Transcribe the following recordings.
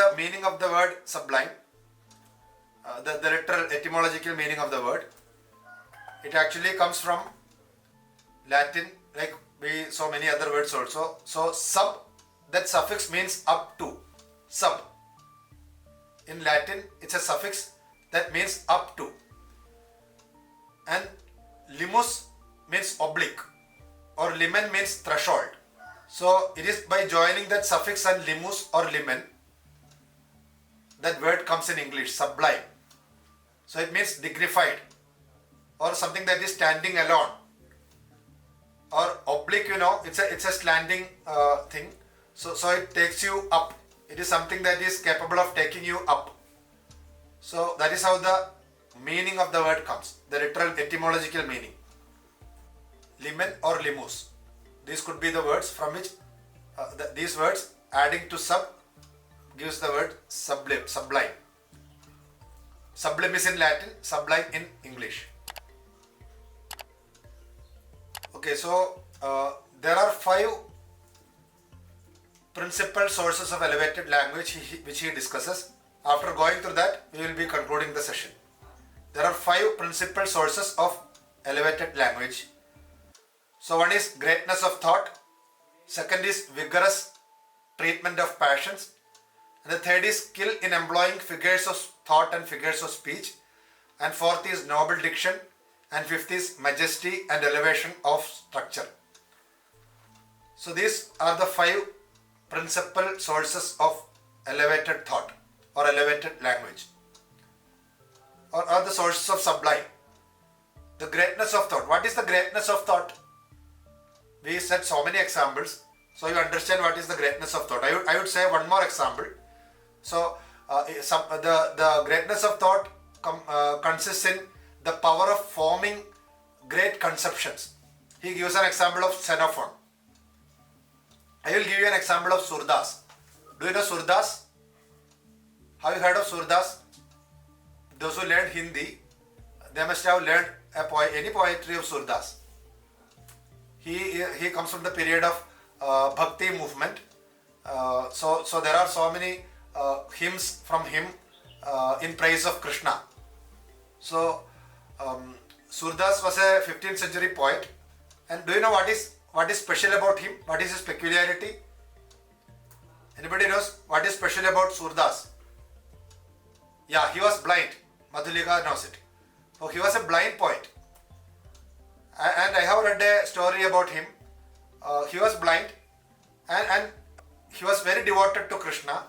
the meaning of the word sublime, the literal etymological meaning of the word. It actually comes from Latin, like we saw many other words also. So sub, that suffix means up to, sub. In Latin, it's a suffix that means up to. And limus means oblique, or limen means threshold. So it is by joining that suffix and limus or limen, that word comes in English, sublime. So it means dignified, or something that is standing alone. Or oblique, it's a slanting thing. So it takes you up. It is something that is capable of taking you up. So that is how the meaning of the word comes, the literal etymological meaning. Limen or limus. These could be the words from which these words adding to sub gives the word sublime. Sublime is in Latin, sublime in English. Okay, so there are 5 principal sources of elevated language which he discusses. After going through that, we will be concluding the session. There are 5 principal sources of elevated language. So one is greatness of thought, second is vigorous treatment of passions, and the third is skill in employing figures of thought and figures of speech, and fourth is noble diction, and fifth is majesty and elevation of structure. So these are the 5 principal sources of elevated thought or elevated language, or the sources of sublime. The greatness of thought. What is the greatness of thought? We said so many examples, so you understand what is the greatness of thought. I would say one more example. So the greatness of thought consists in the power of forming great conceptions. He gives an example of Xenophon. I will give you an example of Surdas. Do you know Surdas? Have you heard of Surdas? Those who learned Hindi, they must have learned any poetry of Surdas. He comes from the period of Bhakti movement. So there are so many hymns from him in praise of Krishna. So Surdas was a 15th century poet. And do you know what is special about him? What is his peculiarity? Anybody knows what is special about Surdas? Yeah, he was blind. Madhulika knows it. So he was a blind poet. And I have read a story about him. He was blind and he was very devoted to Krishna.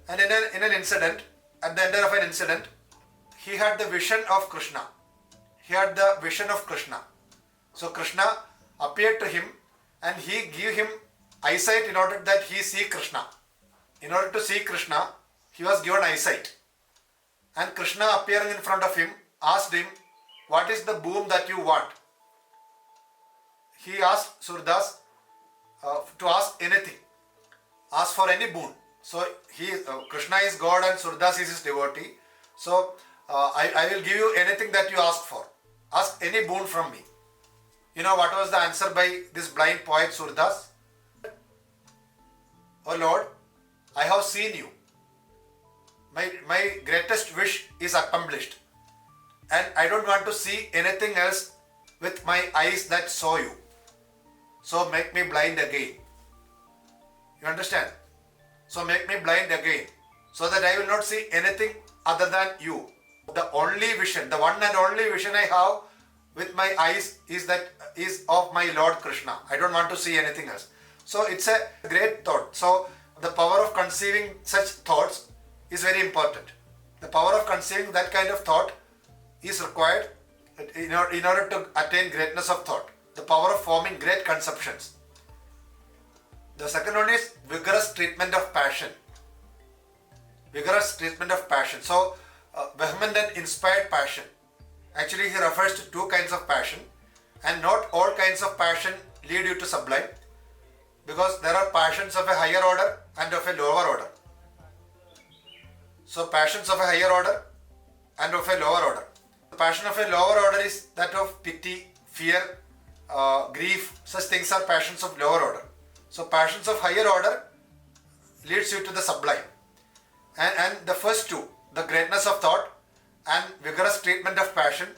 And in an incident, at the end of an incident, he had the vision of Krishna. So Krishna appeared to him and he gave him eyesight in order that he see Krishna. In order to see Krishna, he was given eyesight. And Krishna appearing in front of him asked him, "What is the boon that you want?" He asked Surdas to ask anything. Ask for any boon. So Krishna is God and Surdas is his devotee. So I will give you anything that you ask for. Ask any boon from me. You know what was the answer by this blind poet Surdas? "Oh Lord, I have seen you. My greatest wish is accomplished. And I don't want to see anything else with my eyes that saw you. So make me blind again." You understand? So make me blind again, so that I will not see anything other than you. The only vision, the one and only vision I have with my eyes is of my Lord Krishna. I don't want to see anything else. So it's a great thought. So the power of conceiving such thoughts is very important. The power of conceiving that kind of thought is required in order to attain greatness of thought. The power of forming great conceptions. The second one is vigorous treatment of passion. Vigorous treatment of passion. So vehement and inspired passion. Actually, he refers to 2 kinds of passion, and not all kinds of passion lead you to sublime, because there are passions of a higher order and of a lower order. So passions of a higher order and of a lower order. The passion of a lower order is that of pity, fear, grief. Such things are passions of lower order. So passions of higher order leads you to the sublime. And the first two, the greatness of thought and vigorous treatment of passion,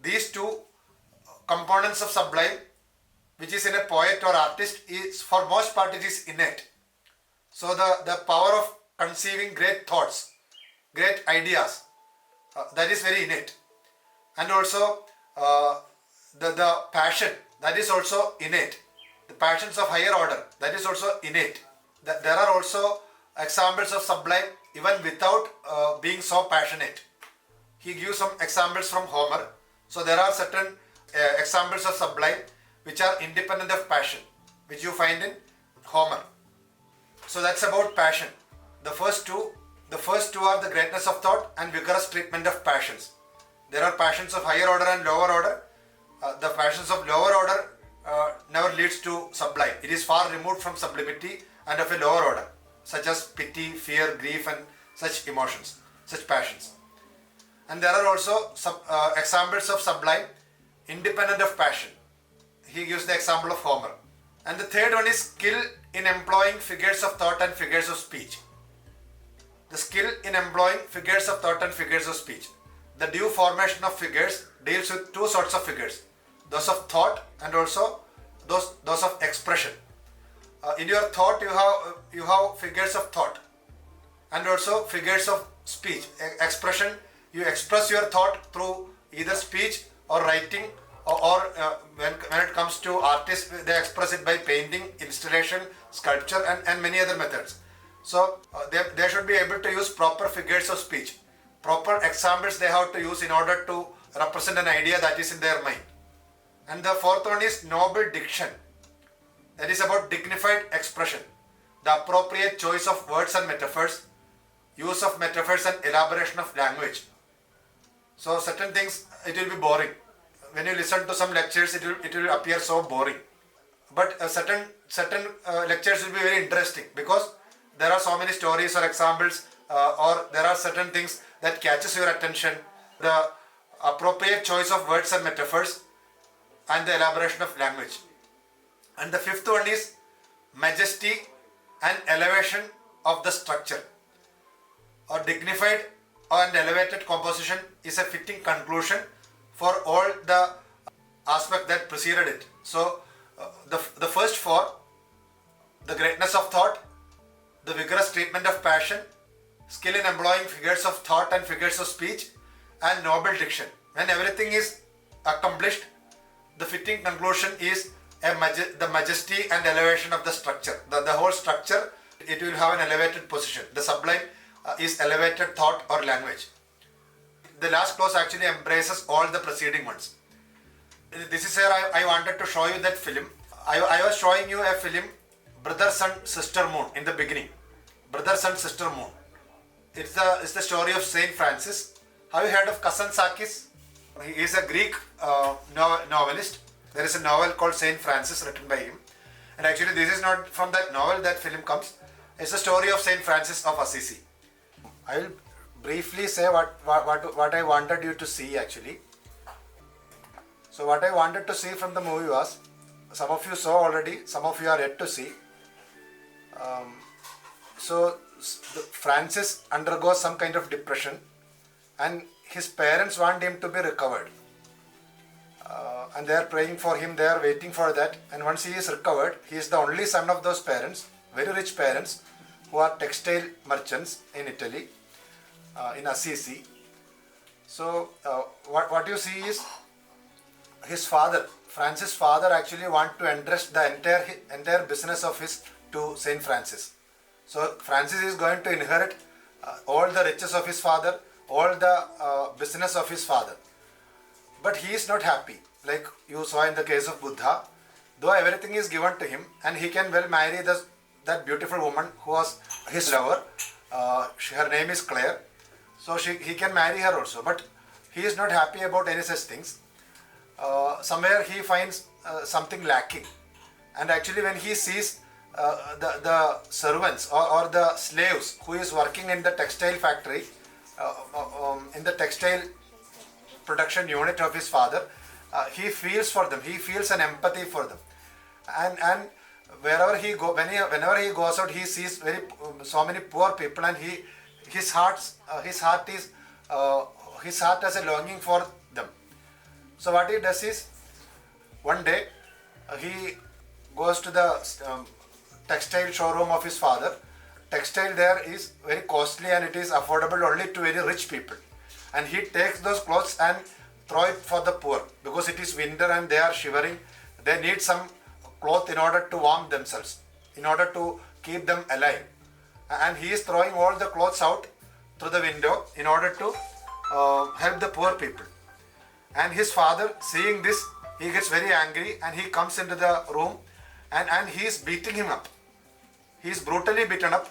these two components of Sublime, which is in a poet or artist, is for most part it is innate. So the power of conceiving great thoughts, great ideas, that is very innate. And also the passion, that is also innate. The passions of higher order, that is also innate. There are also examples of Sublime even without being so passionate. He gives some examples from Homer. So there are certain examples of Sublime which are independent of passion, which you find in Homer. So that's about passion. The first two are the greatness of thought and vigorous treatment of passions. There are passions of higher order and lower order. The passions of lower order never leads to Sublime. It is far removed from sublimity and of a lower order, such as pity, fear, grief and such emotions, such passions. And there are also some examples of Sublime independent of passion. He gives the example of Homer. And the third one is skill in employing figures of thought and figures of speech. The skill in employing figures of thought and figures of speech. The due formation of figures deals with two sorts of figures, those of thought and also those of expression. In your thought you have figures of thought and also figures of speech, expression. You express your thought through either speech or writing, or when it comes to artists, they express it by painting, installation, sculpture and many other methods. So they should be able to use proper figures of speech, proper examples they have to use in order to represent an idea that is in their mind. And the fourth one is noble diction. That is about dignified expression, the appropriate choice of words and metaphors, use of metaphors and elaboration of language. So certain things, it will be boring. When you listen to some lectures, it will appear so boring. But certain lectures will be very interesting because there are so many stories or examples, or there are certain things that catches your attention. The appropriate choice of words and metaphors and the elaboration of language. And the fifth one is majesty and elevation of the structure. Or dignified and elevated composition is a fitting conclusion for all the aspects that preceded it. So the first four, the greatness of thought, the vigorous treatment of passion, skill in employing figures of thought and figures of speech, and noble diction. When everything is accomplished, the fitting conclusion is the majesty and elevation of the structure. The whole structure, it will have an elevated position. The Sublime is elevated thought or language. The last clause actually embraces all the preceding ones. This is where I wanted to show you that film. I was showing you a film, Brother, Sun, Sister, Moon, in the beginning. Brother, Sun, Sister, Moon. It's the story of Saint Francis. Have you heard of Kazantzakis? He is a Greek novelist. There is a novel called Saint Francis written by him. And actually this is not from that novel that film comes. It's the story of Saint Francis of Assisi. I will briefly say what I wanted you to see actually. So what I wanted to see from the movie was, some of you saw already, some of you are yet to see. Francis undergoes some kind of depression and his parents want him to be recovered. And they are praying for him, they are waiting for that. And once he is recovered, he is the only son of those parents, very rich parents, who are textile merchants in Italy, in Assisi. So what you see is his father, Francis' father, actually want to entrust the entire business of his to Saint Francis. So Francis is going to inherit all the riches of his father, all the business of his father. But he is not happy, like you saw in the case of Buddha. Though everything is given to him and he can well marry that beautiful woman who was his lover. Her name is Claire. So he can marry her also. But he is not happy about any such things. Somewhere he finds something lacking. And actually when he sees the servants or the slaves who is working in the textile factory, in the textile production unit of his father, he feels for them. He feels an empathy for them, and whenever he goes out, he sees so many poor people, and his heart has a longing for them. So what he does is, one day he goes to the textile showroom of his father. Textile there is very costly and it is affordable only to very rich people. And he takes those clothes and throw it for the poor, because it is winter and they are shivering. They need some cloth in order to warm themselves, in order to keep them alive. And he is throwing all the clothes out through the window in order to help the poor people. And his father, seeing this, he gets very angry and he comes into the room and he is beating him up. He is brutally beaten up,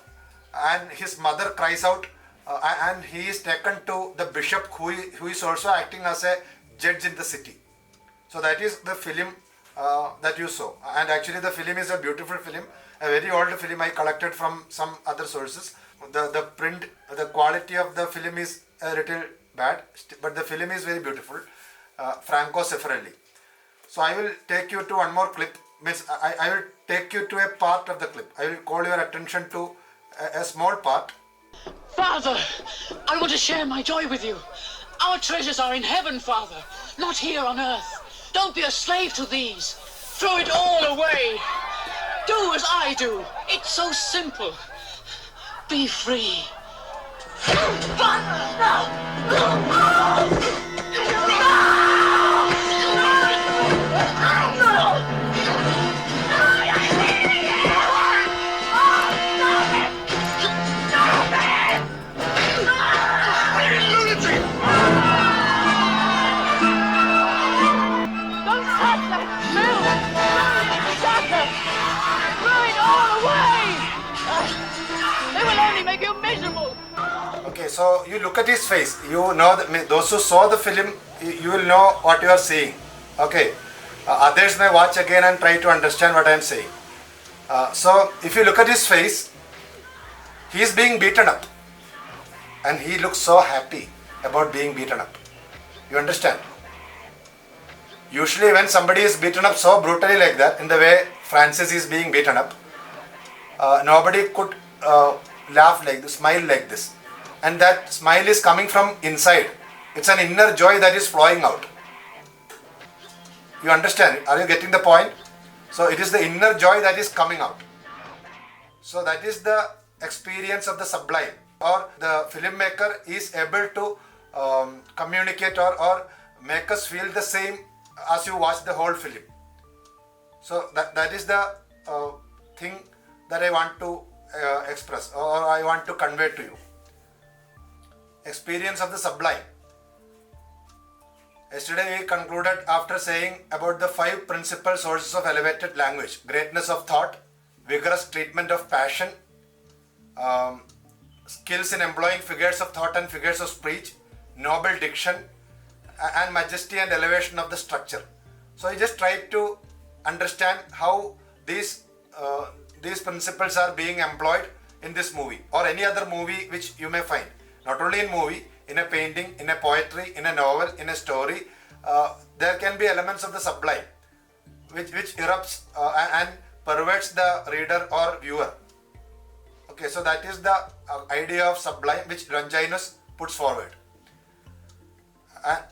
and his mother cries out, and he is taken to the bishop who is also acting as a judge in the city. So that is the film that you saw. And actually the film is a beautiful film, a very old film I collected from some other sources. The print, the quality of the film is a little bad, but the film is very beautiful. Franco Seffarelli. So I will take you to one more clip. I will take you to a part of the clip. I will call your attention to a small part. Father, I want to share my joy with you. Our treasures are in heaven, Father, not here on earth. Don't be a slave to these. Throw it all away. Do as I do. It's so simple. Be free. Okay, so you look at his face. You know that those who saw the film, you will know what you are seeing. Okay, others may watch again and try to understand what I am saying. So if you look at his face, he is being beaten up, and he looks so happy about being beaten up. You understand? Usually when somebody is beaten up so brutally like that, in the way Francis is being beaten up, nobody could laugh like this, smile like this. And that smile is coming from inside. It's an inner joy that is flowing out. You understand? Are you getting the point? So it is the inner joy that is coming out. So that is the experience of the sublime, or the filmmaker is able to communicate or make us feel the same as you watch the whole film. So that is the thing that I want to express, or I want to convey to you. Experience of the sublime. Yesterday we concluded after saying about the 5 principal sources of elevated language: greatness of thought, vigorous treatment of passion, skills in employing figures of thought and figures of speech, noble diction, and majesty and elevation of the structure. So I just tried to understand how these principles are being employed in this movie or any other movie which you may find. Not only in movie, in a painting, in a poetry, in a novel, in a story, there can be elements of the sublime which erupts and perverts the reader or viewer. Okay, so that is the idea of sublime which Longinus puts forward.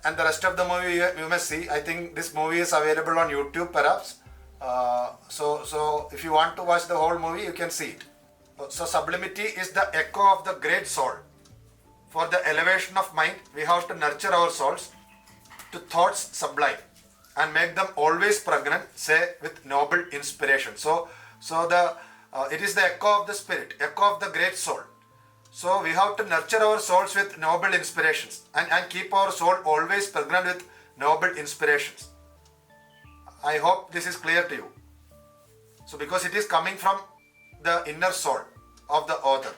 And the rest of the movie you may see. I think this movie is available on YouTube perhaps. So if you want to watch the whole movie, you can see it. So sublimity is the echo of the great soul. For the elevation of mind, we have to nurture our souls to thoughts sublime and make them always pregnant, say with noble inspiration. So it is the echo of the spirit, echo of the great soul. So we have to nurture our souls with noble inspirations and keep our soul always pregnant with noble inspirations. I hope this is clear to you. So because it is coming from the inner soul of the author,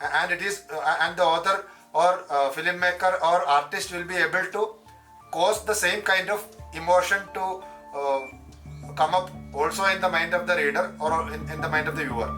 and it is and the author or filmmaker or artist will be able to cause the same kind of emotion to come up also in the mind of the reader or in the mind of the viewer.